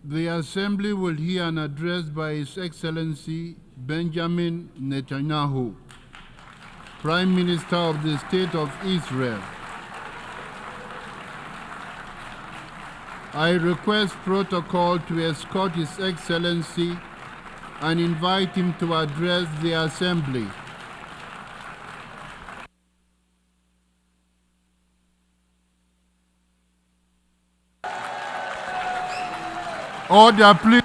The Assembly will hear an address by His Excellency Benjamin Netanyahu, Prime Minister of the State of Israel. I request protocol to escort His Excellency and invite him to address the Assembly. Order, please.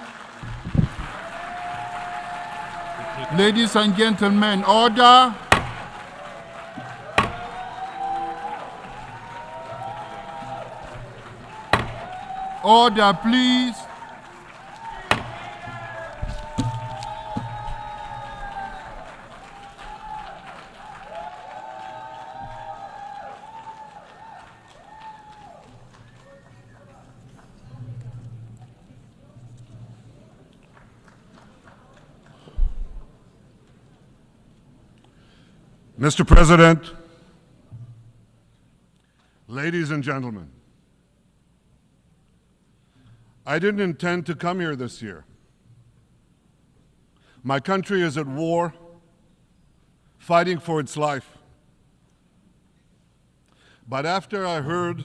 Ladies and gentlemen, order. Order, please. Mr. President, ladies and gentlemen, I didn't intend to come here this year. My country is at war, fighting for its life. But after I heard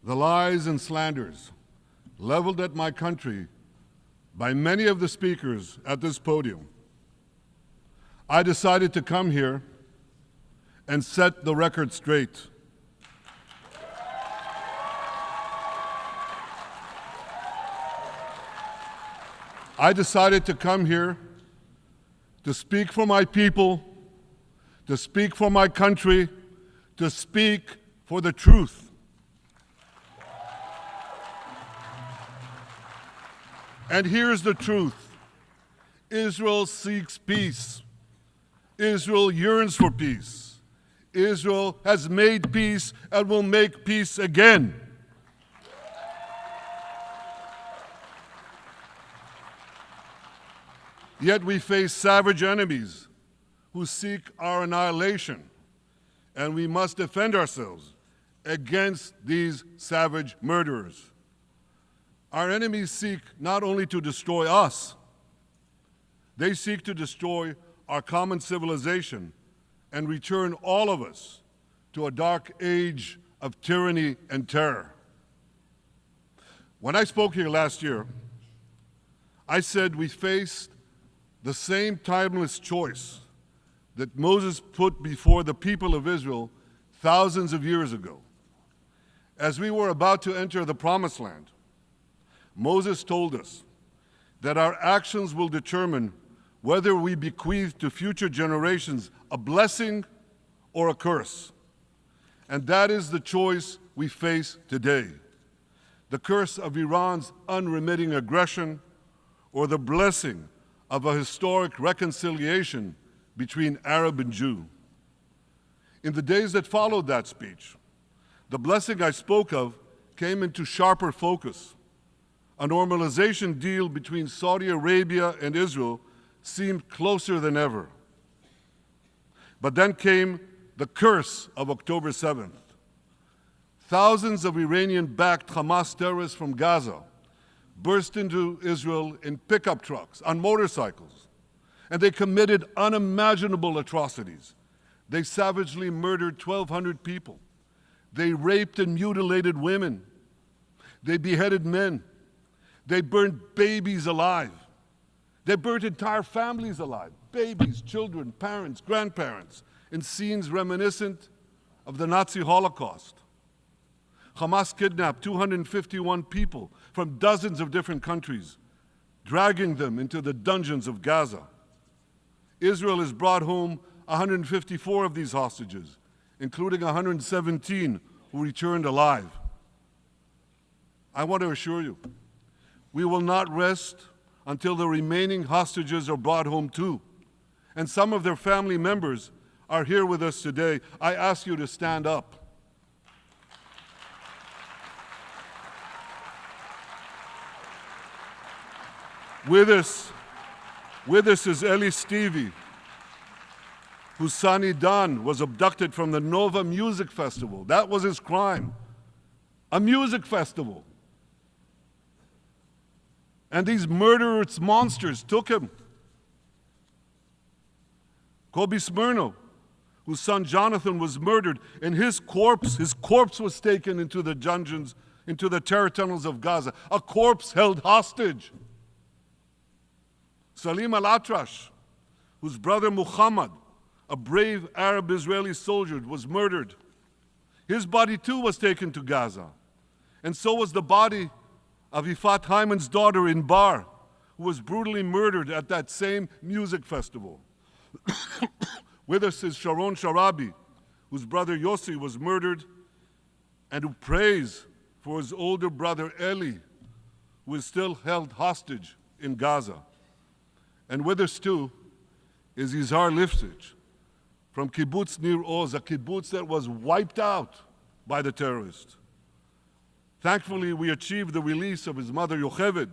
the lies and slanders leveled at my country by many of the speakers at this podium, I decided to come here and set the record straight. I decided to come here to speak for my people, to speak for my country, to speak for the truth. And here's the truth. Israel seeks peace. Israel yearns for peace. Israel has made peace and will make peace again. Yet we face savage enemies who seek our annihilation, and we must defend ourselves against these savage murderers. Our enemies seek not only to destroy us, they seek to destroy our common civilization and return all of us to a dark age of tyranny and terror. When I spoke here last year, I said we faced the same timeless choice that Moses put before the people of Israel thousands of years ago. As we were about to enter the Promised Land, Moses told us that our actions will determine whether we bequeath to future generations a blessing or a curse. And that is the choice we face today. The curse of Iran's unremitting aggression, or the blessing of a historic reconciliation between Arab and Jew. In the days that followed that speech, the blessing I spoke of came into sharper focus. A normalization deal between Saudi Arabia and Israel seemed closer than ever. But then came the curse of October 7th. Thousands of Iranian-backed Hamas terrorists from Gaza burst into Israel in pickup trucks, on motorcycles, and they committed unimaginable atrocities. They savagely murdered 1,200 people. They raped and mutilated women. They beheaded men. They burned babies alive. They burnt entire families alive, babies, children, parents, grandparents, in scenes reminiscent of the Nazi Holocaust. Hamas kidnapped 251 people from dozens of different countries, dragging them into the dungeons of Gaza. Israel has brought home 154 of these hostages, including 117 who returned alive. I want to assure you, we will not rest until the remaining hostages are brought home too. And some of their family members are here with us today. I ask you to stand up. With us is Eli Stevie, whose son Idan was abducted from the Nova Music Festival. That was his crime. A music festival. And these murderous monsters took him. Kobe Smirno, whose son Jonathan was murdered, and his corpse was taken into the dungeons, into the terror tunnels of Gaza. A corpse held hostage. Salim al-Atrash, whose brother Muhammad, a brave Arab Israeli soldier, was murdered. His body too was taken to Gaza. And so was the body of Ifat Hyman's daughter in Bar, who was brutally murdered at that same music festival. With us is Sharon Sharabi, whose brother Yossi was murdered, and who prays for his older brother Eli, who is still held hostage in Gaza. And with us too is Izhar Lifsich from Kibbutz Nir Oz, a kibbutz that was wiped out by the terrorists. Thankfully, we achieved the release of his mother Yocheved,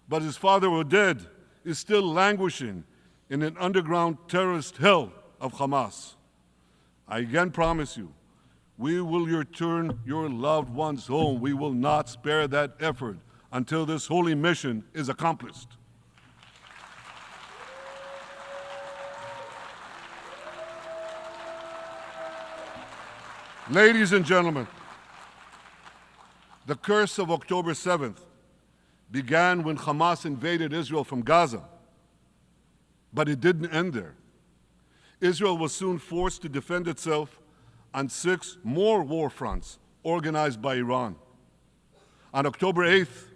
but his father Oded is still languishing in an underground terrorist hell of Hamas. I again promise you, we will return your loved ones home. We will not spare that effort until this holy mission is accomplished. Ladies and gentlemen, the curse of October 7th began when Hamas invaded Israel from Gaza, but it didn't end there. Israel was soon forced to defend itself on 6 more war fronts organized by Iran. On October 8th,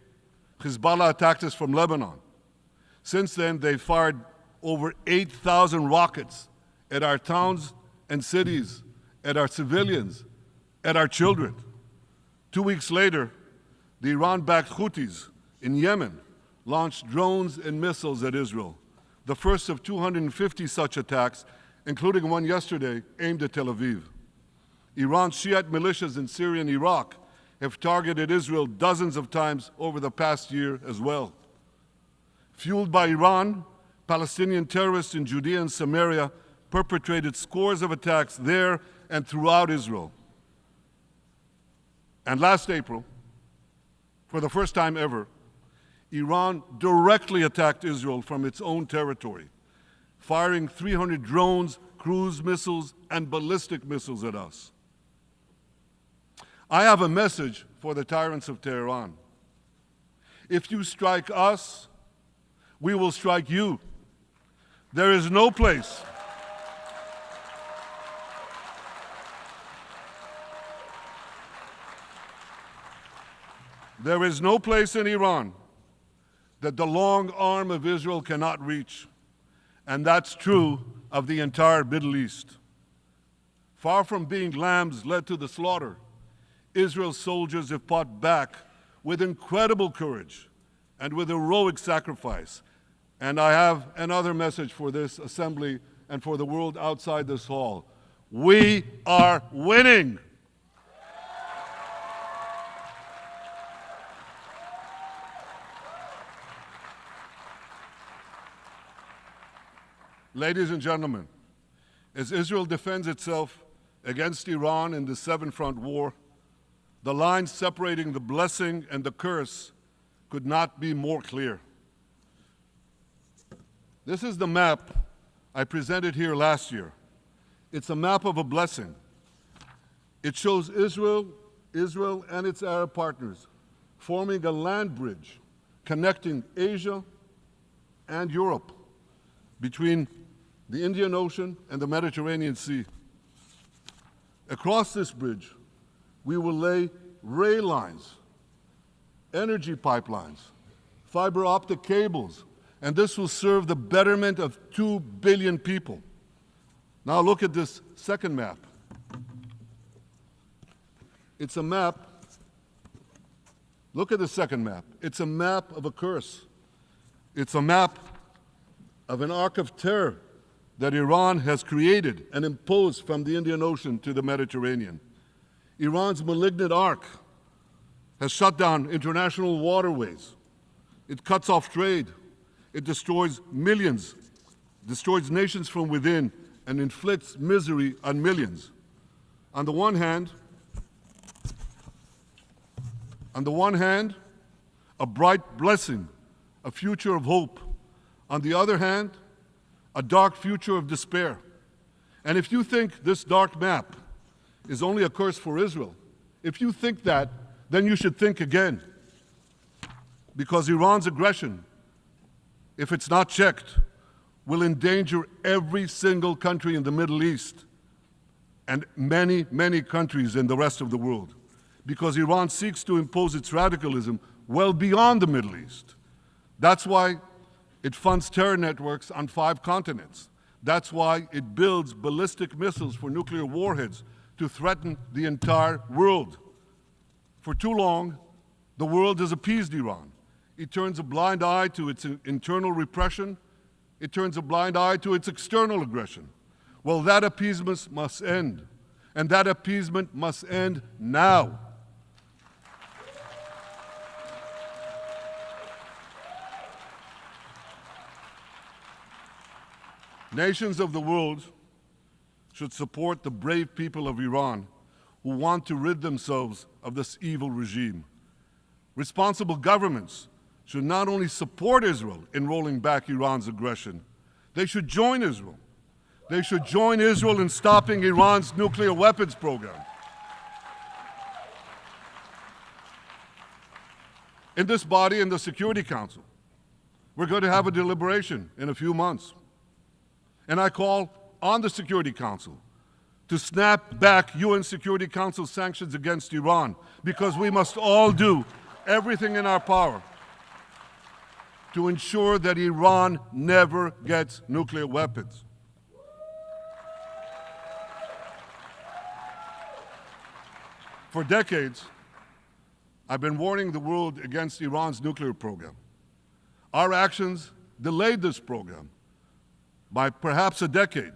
Hezbollah attacked us from Lebanon. Since then, they fired over 8,000 rockets at our towns and cities, at our civilians, at our children. 2 weeks later, the Iran-backed Houthis in Yemen launched drones and missiles at Israel, the first of 250 such attacks, including one yesterday aimed at Tel Aviv. Iran's Shiite militias in Syria and Iraq have targeted Israel dozens of times over the past year as well. Fueled by Iran, Palestinian terrorists in Judea and Samaria perpetrated scores of attacks there and throughout Israel. And last April, for the first time ever, Iran directly attacked Israel from its own territory, firing 300 drones, cruise missiles, and ballistic missiles at us. I have a message for the tyrants of Tehran. If you strike us, we will strike you. There is no place in Iran that the long arm of Israel cannot reach, and that's true of the entire Middle East. Far from being lambs led to the slaughter, Israel's soldiers have fought back with incredible courage and with heroic sacrifice. And I have another message for this assembly and for the world outside this hall. We are winning. Ladies and gentlemen, as Israel defends itself against Iran in the seven-front war, the line separating the blessing and the curse could not be more clear. This is the map I presented here last year. It's a map of a blessing. It shows Israel and its Arab partners forming a land bridge connecting Asia and Europe between the Indian Ocean and the Mediterranean Sea. Across this bridge, we will lay rail lines, energy pipelines, fiber optic cables, and this will serve the betterment of 2 billion people. Now look at this second map. It's a map. Look at the second map. It's a map of a curse. It's a map of an arc of terror that Iran has created and imposed from the Indian Ocean to the Mediterranean. Iran's malignant arc has shut down international waterways. It cuts off trade. It destroys millions, destroys nations from within, and inflicts misery on millions. On the one hand, a bright blessing a future of hope. On the other hand, a dark future of despair. And if you think this dark map is only a curse for Israel, if you think that, then you should think again. Because Iran's aggression, if it's not checked, will endanger every single country in the Middle East and many, many countries in the rest of the world. Because Iran seeks to impose its radicalism well beyond the Middle East. That's why it funds terror networks on 5 continents. That's why it builds ballistic missiles for nuclear warheads to threaten the entire world. For too long, the world has appeased Iran. It turns a blind eye to its internal repression. It turns a blind eye to its external aggression. Well, that appeasement must end. And that appeasement must end now. Nations of the world should support the brave people of Iran who want to rid themselves of this evil regime. Responsible governments should not only support Israel in rolling back Iran's aggression, they should join Israel. They should join Israel in stopping Iran's nuclear weapons program. In this body, in the Security Council, we're going to have a deliberation in a few months. And I call on the Security Council to snap back UN Security Council sanctions against Iran, because we must all do everything in our power to ensure that Iran never gets nuclear weapons. For decades, I've been warning the world against Iran's nuclear program. Our actions delayed this program by perhaps a decade,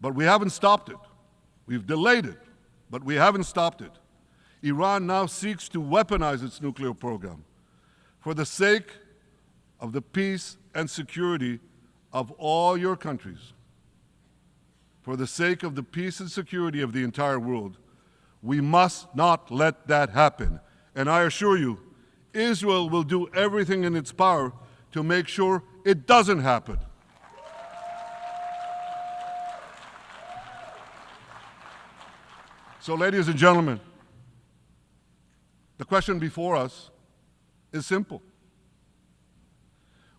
but we haven't stopped it. We've delayed it, but we haven't stopped it. Iran now seeks to weaponize its nuclear program for the sake of the peace and security of all your countries. For the sake of the peace and security of the entire world, we must not let that happen. And I assure you, Israel will do everything in its power to make sure it doesn't happen. So, ladies and gentlemen, the question before us is simple.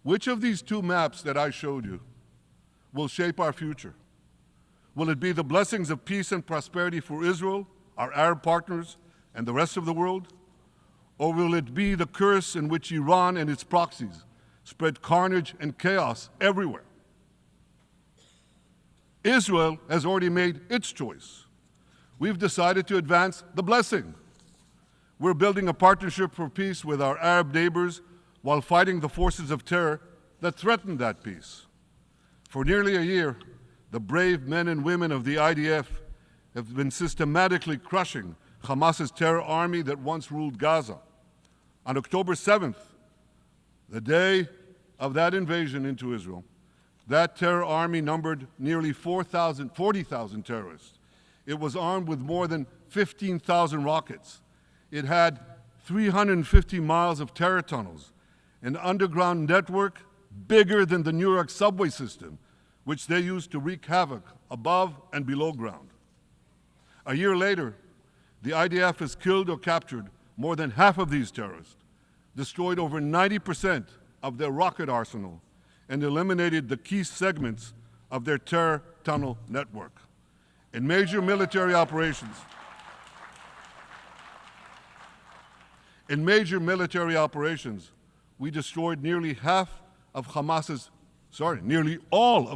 Which of these 2 maps that I showed you will shape our future? Will it be the blessings of peace and prosperity for Israel, our Arab partners, and the rest of the world? Or will it be the curse in which Iran and its proxies spread carnage and chaos everywhere? Israel has already made its choice. We've decided to advance the blessing. We're building a partnership for peace with our Arab neighbors while fighting the forces of terror that threaten that peace. For nearly a year, the brave men and women of the IDF have been systematically crushing Hamas's terror army that once ruled Gaza. On October 7th, the day of that invasion into Israel, that terror army numbered nearly 40,000 terrorists. It was armed with more than 15,000 rockets. It had 350 miles of terror tunnels, an underground network bigger than the New York subway system, which they used to wreak havoc above and below ground. A year later, the IDF has killed or captured more than half of these terrorists, destroyed over 90% of their rocket arsenal, and eliminated the key segments of their terror tunnel network. In major military operations, we destroyed nearly all of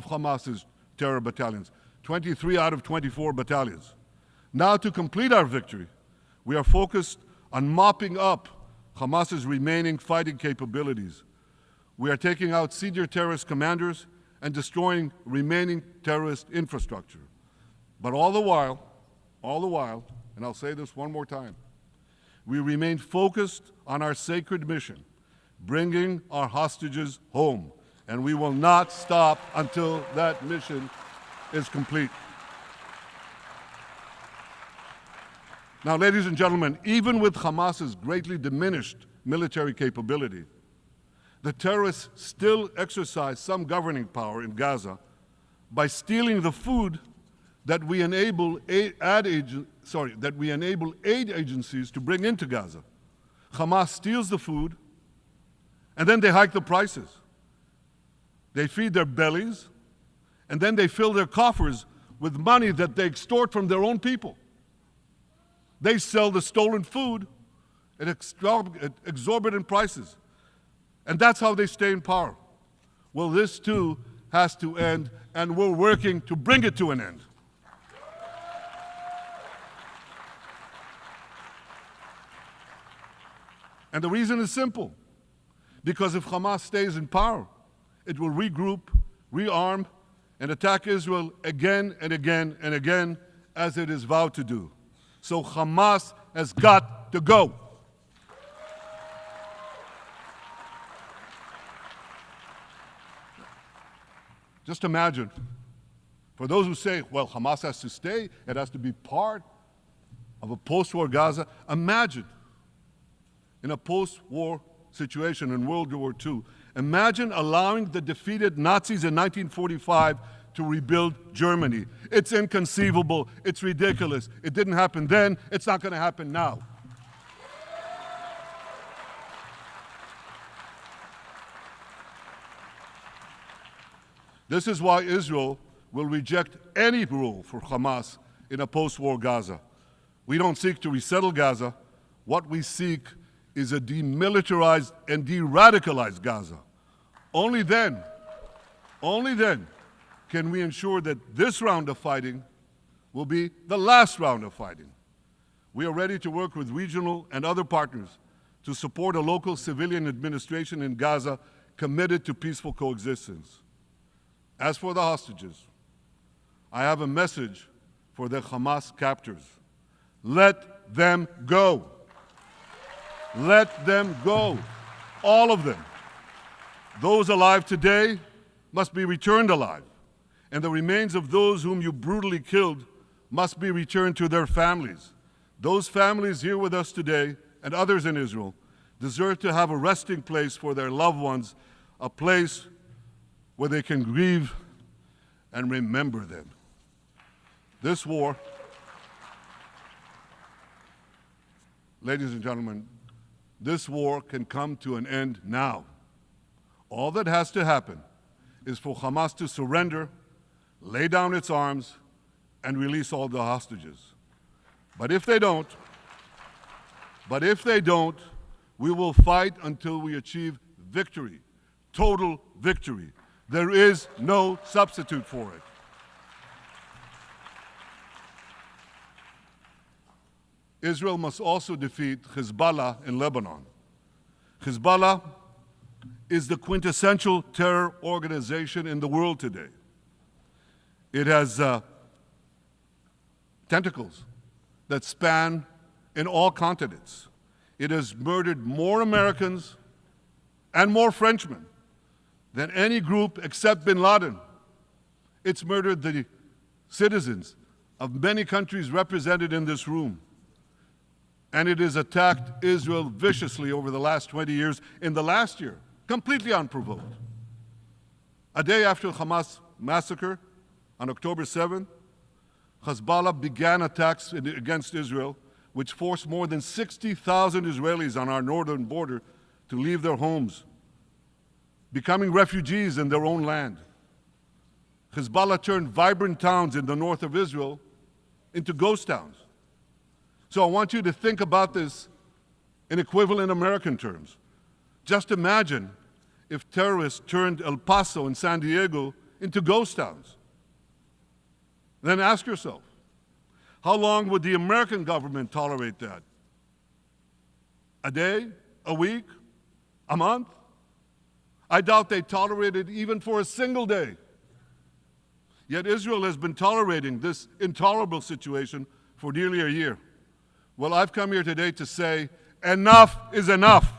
Hamas's terror battalions, 23 out of 24 battalions. Now, to complete our victory, we are focused on mopping up Hamas's remaining fighting capabilities. We are taking out senior terrorist commanders and destroying remaining terrorist infrastructure. But all the while, and I'll say this one more time, we remain focused on our sacred mission, bringing our hostages home, and we will not stop until that mission is complete. Now, ladies and gentlemen, even with Hamas's greatly diminished military capability, the terrorists still exercise some governing power in Gaza by stealing the food that we enable aid agencies to bring into Gaza. Hamas steals the food, and then they hike the prices. They feed their bellies, and then they fill their coffers with money that they extort from their own people. They sell the stolen food at exorbitant prices. And that's how they stay in power. Well, this too has to end, and we're working to bring it to an end. And the reason is simple. Because if Hamas stays in power, it will regroup, rearm, and attack Israel again and again and again, as it is vowed to do. So Hamas has got to go. Just imagine, for those who say, well, Hamas has to stay, it has to be part of a post-war Gaza, imagine in a post-war situation in World War II, imagine allowing the defeated Nazis in 1945 to rebuild Germany. It's inconceivable, it's ridiculous. It didn't happen then, it's not going to happen now. This is why Israel will reject any role for Hamas in a post-war Gaza. We don't seek to resettle Gaza. What we seek is a demilitarized and de-radicalized Gaza. Only then can we ensure that this round of fighting will be the last round of fighting. We are ready to work with regional and other partners to support a local civilian administration in Gaza committed to peaceful coexistence. As for the hostages, I have a message for the Hamas captors. Let them go. Let them go. All of them. Those alive today must be returned alive, and the remains of those whom you brutally killed must be returned to their families. Those families here with us today, and others in Israel, deserve to have a resting place for their loved ones, a place where they can grieve and remember them. This war, ladies and gentlemen, this war can come to an end now. All that has to happen is for Hamas to surrender, lay down its arms, and release all the hostages. But if they don't, we will fight until we achieve victory, total victory. There is no substitute for it. Israel must also defeat Hezbollah in Lebanon. Hezbollah is the quintessential terror organization in the world today. It has tentacles that span in all continents. It has murdered more Americans and more Frenchmen than any group except bin Laden. It's murdered the citizens of many countries represented in this room. And it has attacked Israel viciously over the last 20 years, in the last year, completely unprovoked. A day after the Hamas massacre, on October 7th, Hezbollah began attacks against Israel, which forced more than 60,000 Israelis on our northern border to leave their homes, becoming refugees in their own land. Hezbollah turned vibrant towns in the north of Israel into ghost towns. So I want you to think about this in equivalent American terms. Just imagine if terrorists turned El Paso and San Diego into ghost towns. Then ask yourself, how long would the American government tolerate that? A day? A week? A month? I doubt they tolerate it even for a single day. Yet Israel has been tolerating this intolerable situation for nearly a year. Well, I've come here today to say, enough is enough.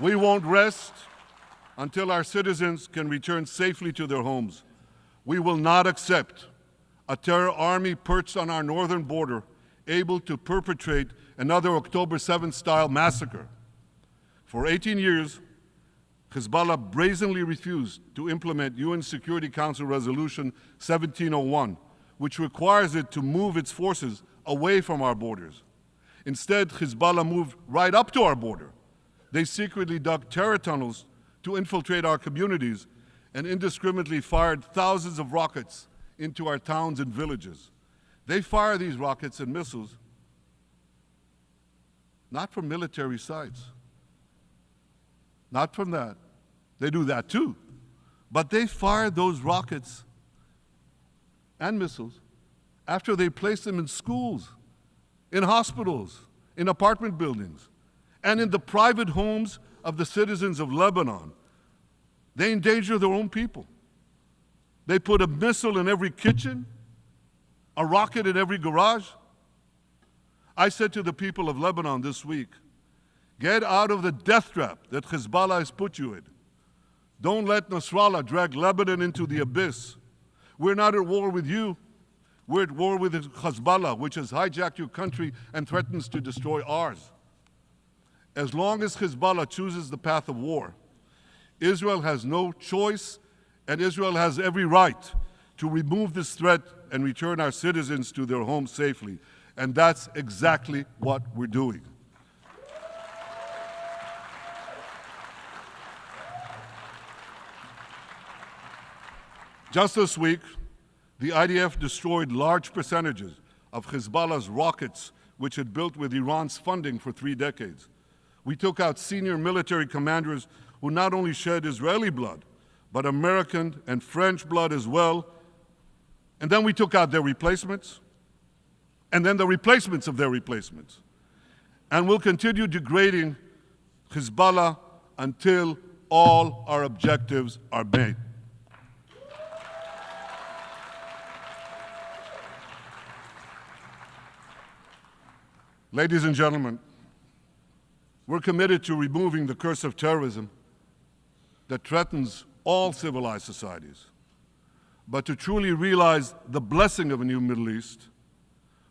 We won't rest until our citizens can return safely to their homes. We will not accept a terror army perched on our northern border, able to perpetrate another October 7th style massacre. For 18 years, Hezbollah brazenly refused to implement UN Security Council Resolution 1701, which requires it to move its forces away from our borders. Instead, Hezbollah moved right up to our border. They secretly dug terror tunnels to infiltrate our communities and indiscriminately fired thousands of rockets into our towns and villages. They fire these rockets and missiles not from military sites, not from that. They do that too. But they fire those rockets and missiles after they place them in schools, in hospitals, in apartment buildings, and in the private homes of the citizens of Lebanon. They endanger their own people. They put a missile in every kitchen, a rocket in every garage. I said to the people of Lebanon this week, get out of the death trap that Hezbollah has put you in. Don't let Nasrallah drag Lebanon into the abyss. We're not at war with you. We're at war with Hezbollah, which has hijacked your country and threatens to destroy ours. As long as Hezbollah chooses the path of war, Israel has no choice, and Israel has every right to remove this threat and return our citizens to their homes safely. And that's exactly what we're doing. Just this week, the IDF destroyed large percentages of Hezbollah's rockets, which had built with Iran's funding for 3 decades. We took out senior military commanders who not only shed Israeli blood, but American and French blood as well. And then we took out their replacements, and then the replacements of their replacements. And we'll continue degrading Hezbollah until all our objectives are met. Ladies and gentlemen, we're committed to removing the curse of terrorism that threatens all civilized societies. But to truly realize the blessing of a new Middle East,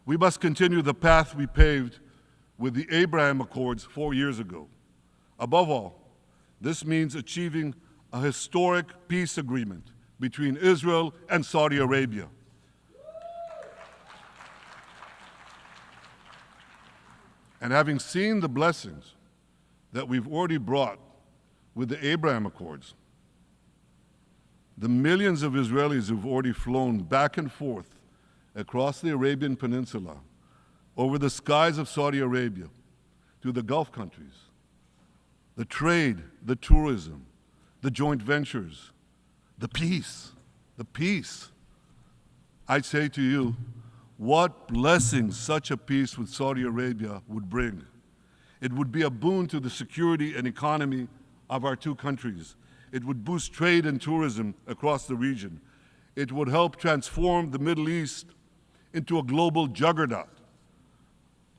we must continue the path we paved with the Abraham Accords 4 years ago. Above all, this means achieving a historic peace agreement between Israel and Saudi Arabia. And having seen the blessings that we've already brought with the Abraham Accords, the millions of Israelis who've already flown back and forth across the Arabian Peninsula, over the skies of Saudi Arabia, to the Gulf countries, the trade, the tourism, the joint ventures, the peace, I say to you, what blessings such a peace with Saudi Arabia would bring. It would be a boon to the security and economy of our 2 countries. It would boost trade and tourism across the region. It would help transform the Middle East into a global juggernaut.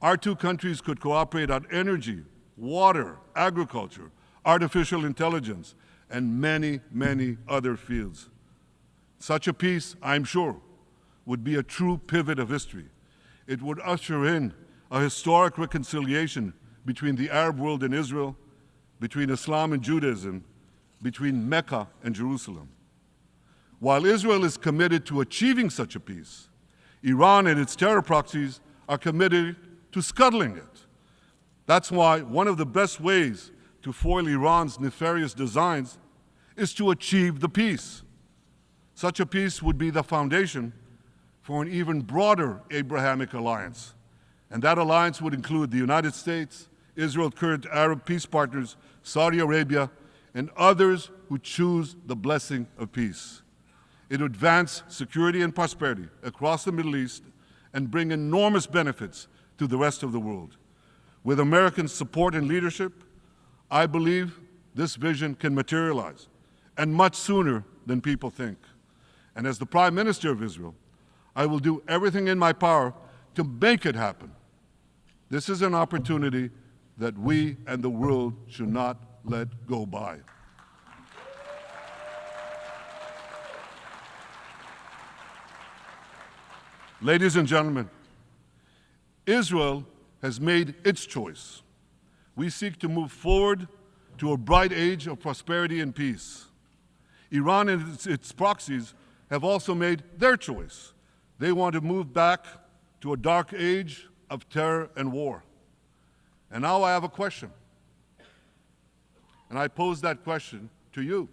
Our 2 countries could cooperate on energy, water, agriculture, artificial intelligence, and many, many other fields. Such a peace, I'm sure, would be a true pivot of history. It would usher in a historic reconciliation between the Arab world and Israel, between Islam and Judaism, between Mecca and Jerusalem. While Israel is committed to achieving such a peace, Iran and its terror proxies are committed to scuttling it. That's why one of the best ways to foil Iran's nefarious designs is to achieve the peace. Such a peace would be the foundation for an even broader Abrahamic alliance. And that alliance would include the United States, Israel's current Arab peace partners, Saudi Arabia, and others who choose the blessing of peace. It would advance security and prosperity across the Middle East and bring enormous benefits to the rest of the world. With American support and leadership, I believe this vision can materialize, and much sooner than people think. And as the Prime Minister of Israel, I will do everything in my power to make it happen. This is an opportunity that we and the world should not let go by. Ladies and gentlemen, Israel has made its choice. We seek to move forward to a bright age of prosperity and peace. Iran and its proxies have also made their choice. They want to move back to a dark age of terror and war. And now I have a question. And I pose that question to you.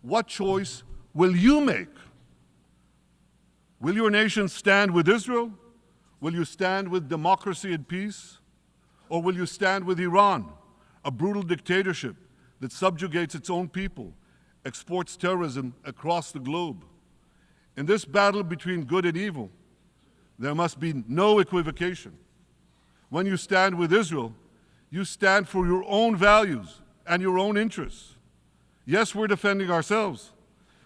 What choice will you make? Will your nation stand with Israel? Will you stand with democracy and peace? Or will you stand with Iran, a brutal dictatorship that subjugates its own people, exports terrorism across the globe? In this battle between good and evil, there must be no equivocation. When you stand with Israel, you stand for your own values and your own interests. Yes, we're defending ourselves,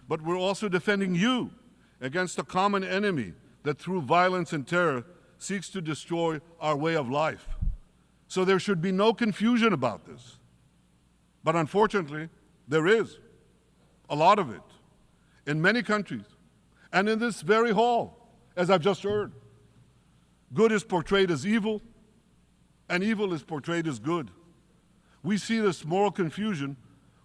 but we're also defending you against a common enemy that through violence and terror seeks to destroy our way of life. So there should be no confusion about this. But unfortunately, there is a lot of it in many countries and in this very hall, as I've just heard. Good is portrayed as evil, and evil is portrayed as good. We see this moral confusion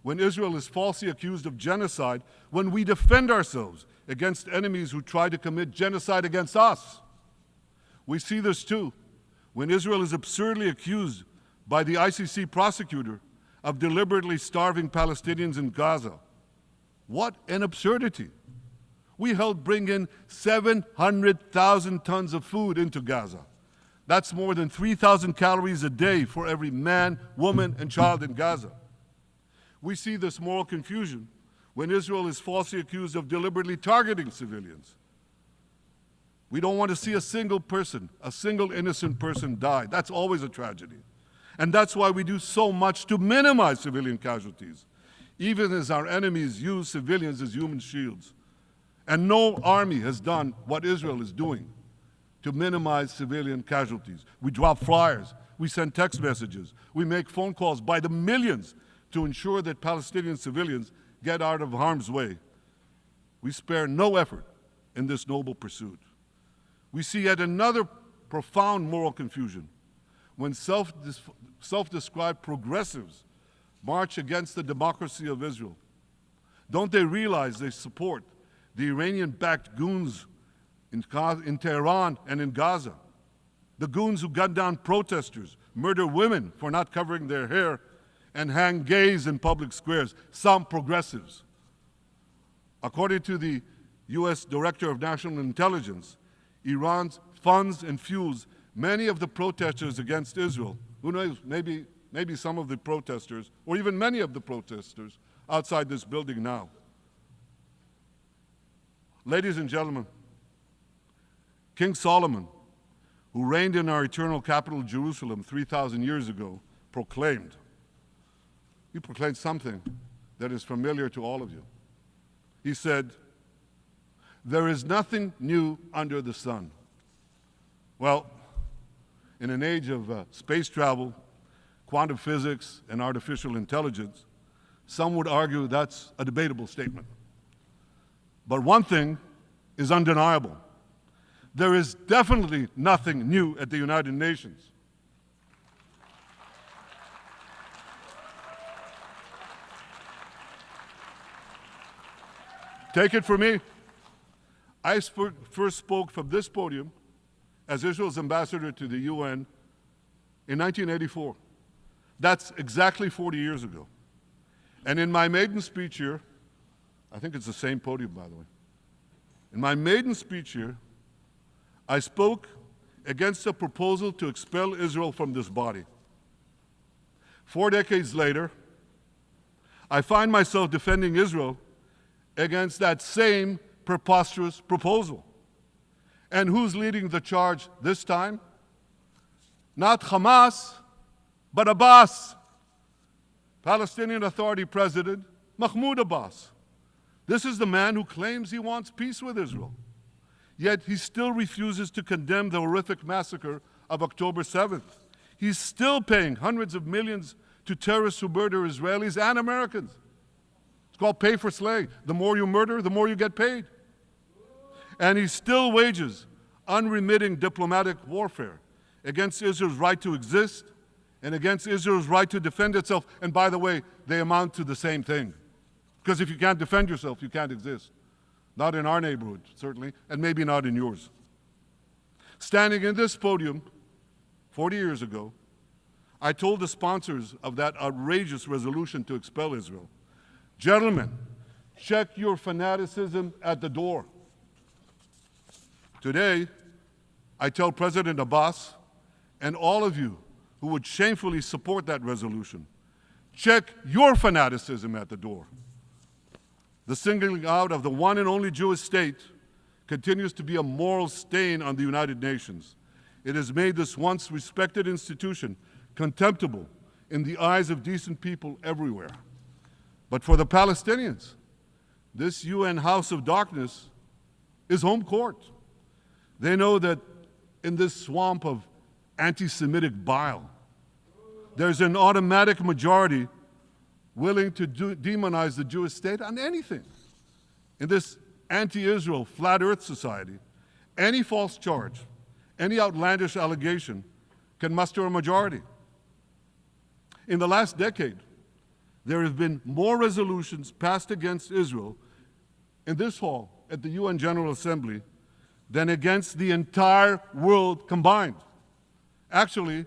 when Israel is falsely accused of genocide, when we defend ourselves against enemies who try to commit genocide against us. We see this too when Israel is absurdly accused by the ICC prosecutor of deliberately starving Palestinians in Gaza. What an absurdity. We helped bring in 700,000 tons of food into Gaza. That's more than 3,000 calories a day for every man, woman, and child in Gaza. We see this moral confusion when Israel is falsely accused of deliberately targeting civilians. We don't want to see a single person, a single innocent person die. That's always a tragedy. And that's why we do so much to minimize civilian casualties, even as our enemies use civilians as human shields. And no army has done what Israel is doing to minimize civilian casualties. We drop flyers, we send text messages, we make phone calls by the millions to ensure that Palestinian civilians get out of harm's way. We spare no effort in this noble pursuit. We see yet another profound moral confusion when self-described progressives march against the democracy of Israel. Don't they realize they support the Iranian-backed goons in Tehran and in Gaza, the goons who gun down protesters, murder women for not covering their hair, and hang gays in public squares, some progressives. According to the U.S. Director of National Intelligence, Iran funds and fuels many of the protesters against Israel. Who knows, maybe some of the protesters, or even many of the protesters outside this building now. Ladies and gentlemen, King Solomon, who reigned in our eternal capital, Jerusalem, 3,000 years ago, proclaimed something that is familiar to all of you. He said, "There is nothing new under the sun." Well, in an age of space travel, quantum physics, and artificial intelligence, some would argue that's a debatable statement. But one thing is undeniable. There is definitely nothing new at the United Nations. Take it from me. I first spoke from this podium as Israel's ambassador to the UN in 1984. That's exactly 40 years ago. And in my maiden speech here, I think it's the same podium, by the way. In my maiden speech here, I spoke against a proposal to expel Israel from this body. 4 decades later, I find myself defending Israel against that same preposterous proposal. And who's leading the charge this time? Not Hamas, but Abbas, Palestinian Authority President Mahmoud Abbas. This is the man who claims he wants peace with Israel. Yet he still refuses to condemn the horrific massacre of October 7th. He's still paying hundreds of millions to terrorists who murder Israelis and Americans. It's called pay for slay. The more you murder, the more you get paid. And he still wages unremitting diplomatic warfare against Israel's right to exist and against Israel's right to defend itself. And by the way, they amount to the same thing. Because if you can't defend yourself, you can't exist. Not in our neighborhood, certainly, and maybe not in yours. Standing in this podium 40 years ago, I told the sponsors of that outrageous resolution to expel Israel, gentlemen, check your fanaticism at the door. Today, I tell President Abbas and all of you who would shamefully support that resolution, check your fanaticism at the door. The singling out of the one and only Jewish state continues to be a moral stain on the United Nations. It has made this once respected institution contemptible in the eyes of decent people everywhere. But for the Palestinians, this UN House of Darkness is home court. They know that in this swamp of anti-Semitic bile, there's an automatic majority willing to demonize the Jewish state on anything. In this anti-Israel flat earth society, any false charge, any outlandish allegation can muster a majority. In the last decade, there have been more resolutions passed against Israel in this hall at the UN General Assembly than against the entire world combined. Actually,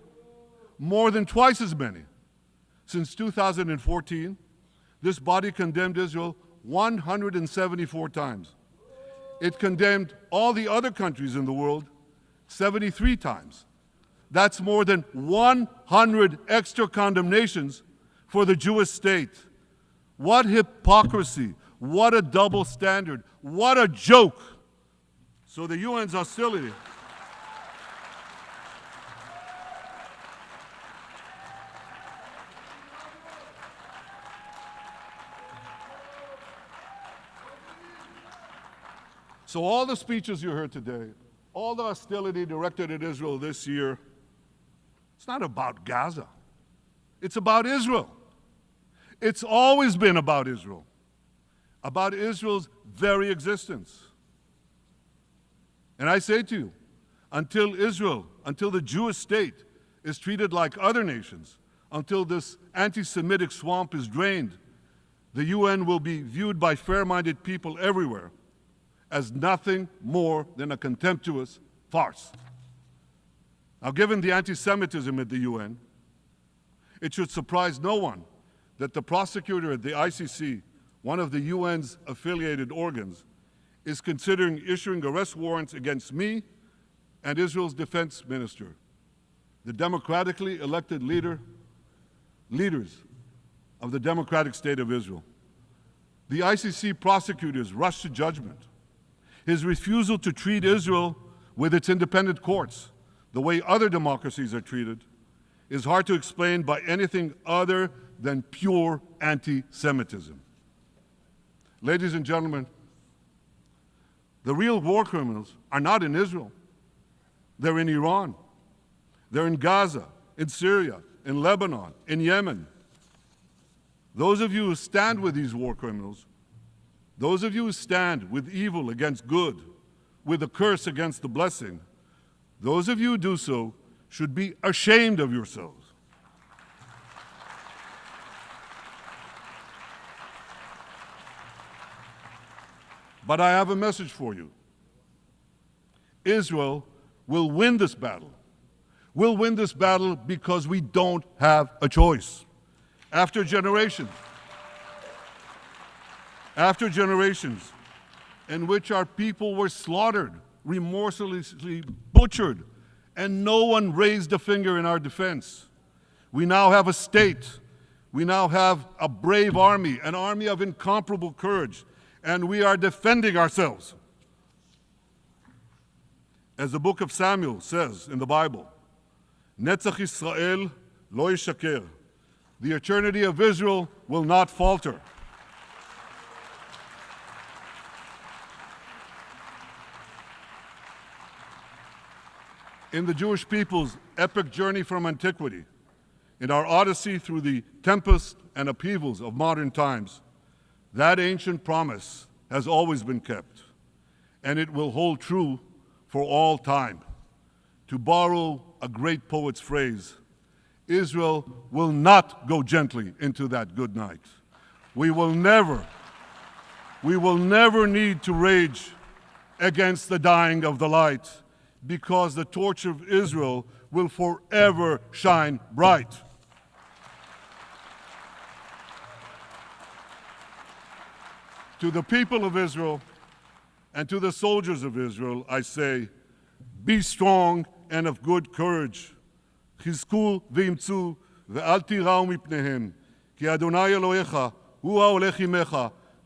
more than twice as many. Since 2014, this body condemned Israel 174 times. It condemned all the other countries in the world 73 times. That's more than 100 extra condemnations for the Jewish state. What hypocrisy, what a double standard, what a joke. So the UN's hostility So all the speeches you heard today, all the hostility directed at Israel this year, it's not about Gaza. It's about Israel. It's always been about Israel's very existence. And I say to you, until Israel, until the Jewish state is treated like other nations, until this anti-Semitic swamp is drained, the UN will be viewed by fair-minded people everywhere as nothing more than a contemptuous farce. Now, given the anti-Semitism at the UN, it should surprise no one that the prosecutor at the ICC, one of the UN's affiliated organs, is considering issuing arrest warrants against me and Israel's defense minister, the democratically elected leaders of the democratic state of Israel. The ICC prosecutors rushed to judgment. His refusal to treat Israel with its independent courts, the way other democracies are treated, is hard to explain by anything other than pure anti-Semitism. Ladies and gentlemen, the real war criminals are not in Israel. They're in Iran. They're in Gaza, in Syria, in Lebanon, in Yemen. Those of you who stand with these war criminals, those of you who stand with evil against good, with a curse against the blessing, those of you who do so should be ashamed of yourselves. But I have a message for you. Israel will win this battle. We'll win this battle because we don't have a choice. After generations in which our people were slaughtered, remorselessly butchered, and no one raised a finger in our defense, we now have a state. We now have a brave army, an army of incomparable courage, and we are defending ourselves. As the book of Samuel says in the Bible, Netzach Yisrael lo yishaker. The eternity of Israel will not falter. In the Jewish people's epic journey from antiquity, in our odyssey through the tempests and upheavals of modern times, that ancient promise has always been kept, and it will hold true for all time. To borrow a great poet's phrase, Israel will not go gently into that good night. We will never need to rage against the dying of the light, because the torch of Israel will forever shine bright. To the people of Israel and to the soldiers of Israel, I say, be strong and of good courage. חזקו ואמצו ואל תיראו מפניהם, כי אדוני אלוהיך הוא ההולך עמך,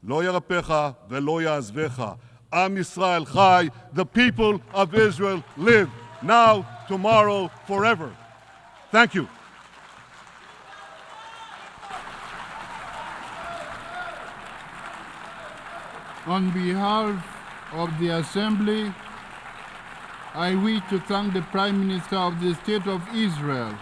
לא ירפך ולא יעזבך. Am Yisrael Chai, the people of Israel live, now, tomorrow, forever. Thank you. On behalf of the Assembly, I wish to thank the Prime Minister of the State of Israel